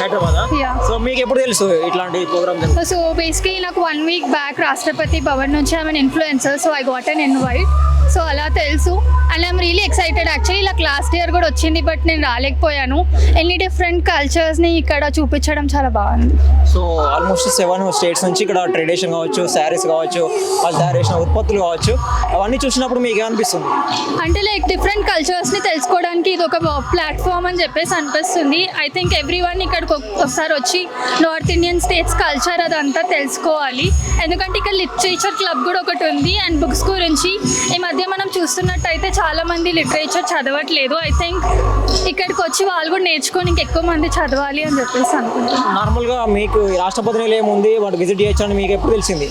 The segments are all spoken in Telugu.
హైదరాబాద్. Yeah. సో మీకు ఎప్పుడు తెలుసు ఇట్లాంటి ప్రోగ్రామ్? సో బేసిక్లీ నాకు 1 week బ్యాక్ రాష్ట్రపతి భవన్ నుంచి I'm influencer, so I got an invite. So అలా తెలుసు and I'm really excited. Actually ఇలా లాస్ట్ ఇయర్ కూడా వచ్చింది, బట్ నేను రాలేకపోయాను. ఎన్ని డిఫరెంట్ కల్చర్స్ని ఇక్కడ చూపించడం చాలా బాగుంది. సో ఆల్మోస్ట్ 7 స్టేట్స్ నుంచి ఇక్కడ ట్రెడిషన్ కావచ్చు, శారీస్ కావచ్చు, వాళ్ళు తయారు చేసిన ఉత్పత్తులు కావచ్చు, అవన్నీ చూసినప్పుడు మీకు ఏమనిపిస్తుంది? అంటే లైక్ డిఫరెంట్ కల్చర్స్ని తెలుసుకోవడానికి ఇది ఒక ప్లాట్ఫామ్ అని చెప్పేసి అనిపిస్తుంది. ఐ థింక్ ఎవ్రీ వన్ ఇక్కడికి ఒకసారి వచ్చి నార్త్ ఇండియన్ స్టేట్స్ కల్చర్ అదంతా తెలుసుకోవాలి. ఎందుకంటే ఇక్కడ లిటరేచర్ క్లబ్ కూడా ఒకటి ఉంది అండ్ బుక్స్ గురించి ఈ మధ్య మనం చూస్తున్నట్టయితే చాలా మంది లిటరేచర్ చదవట్లేదు. ఐ థింక్ ఇక్కడికి వచ్చి వాళ్ళు కూడా నేర్చుకొని ఇంకెక్కువ మంది చదవాలి అని చెప్పేసి అనుకుంటున్నాను. నార్మల్గా మీకు ఈ రాష్ట్రపతి నిలయం ఏముంది, వాటి విజిట్ చేయొచ్చని మీకు ఎప్పుడు తెలిసింది?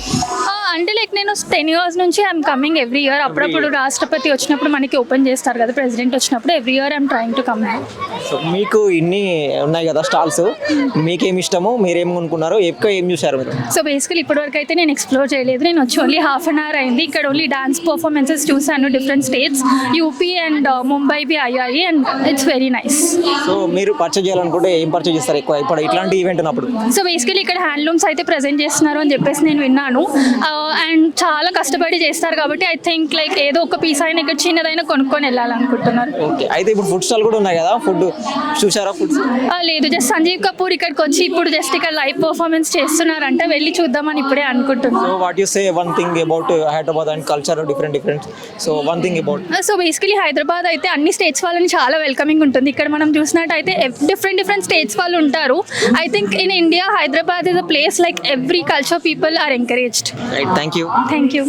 అంటే లైక్ నేను 10 years నుంచి ఐఎమ్ కమింగ్ ఎవ్రీ ఇయర్. అప్పుడప్పుడు రాష్ట్రపతి వచ్చినప్పుడు మనకి ఓపెన్ చేస్తారు కదా, ప్రెసిడెంట్ వచ్చినప్పుడు every year I'm trying to come here. So మీకు ఇన్ని ఉన్నాయి కదా స్టాల్స్, మీకేమి ఇష్టము, మీరేం కొనుక్కున్నారు, ఎక్కువ ఏం చూసారు మీరు? సో బేసికలీ ఇప్పటివరకు అయితే నేను ఎక్స్ప్లోర్ చేయలేదు. నేను వచ్చి ఓన్లీ ½ an hour అయింది. ఇక్కడ ఓన్లీ డాన్స్ పర్ఫార్మెన్సెస్ చూసాను, different states, UP and Mumbai బి అయ్యాయి and it's very nice. So మీరు పర్చేజ్ చేయాలనుకుంటే ఏం పర్చేజ్ చేస్తారు ఎక్కువ ఇప్పుడు ఇట్లాంటి ఈవెంట్ ఉన్నప్పుడు? సో బేసికలీ ఇక్కడ హ్యాండ్లూమ్స్ అయితే ప్రజెంట్ చేస్తున్నారు అని చెప్పేసి నేను విన్నాను. అండ్ చాలా కష్టపడి చేస్తారు కాబట్టి ఐ థింక్ లైక్ ఏదో ఒక పీస్ అయినా ఇక్కడ చిన్నదైనా కొనుక్కొని వెళ్ళాలనుకుంటున్నారు. ఓకే, అయితే ఇప్పుడు ఫుడ్ స్టాల్ కూడా ఉన్నాయి కదా, ఫుడ్ చూసారా? ఫుడ్ లేదు, జస్ట్ సంజీవ్ కపూర్ ఇక్కడికి వచ్చి ఇప్పుడు జస్ట్ ఇక్కడ లైవ్ పర్ఫార్మెన్స్ చేస్తున్నారంటే వెళ్ళి చూద్దామని ఇప్పుడే అనుకుంటున్నాను. So what you say one thing about Hyderabad and culture different. So one thing about. So basically Hyderabad అయితే అన్ని స్టేట్స్ వాళ్ళని చాలా వెల్కమింగ్ ఉంటుంది. ఇక్కడ మనం చూసినట్టయితే డిఫరెంట్ స్టేట్స్ వాళ్ళు ఉంటారు. I think in India Hyderabad is a place like every culture people are encouraged. Right, thank you. Thank you.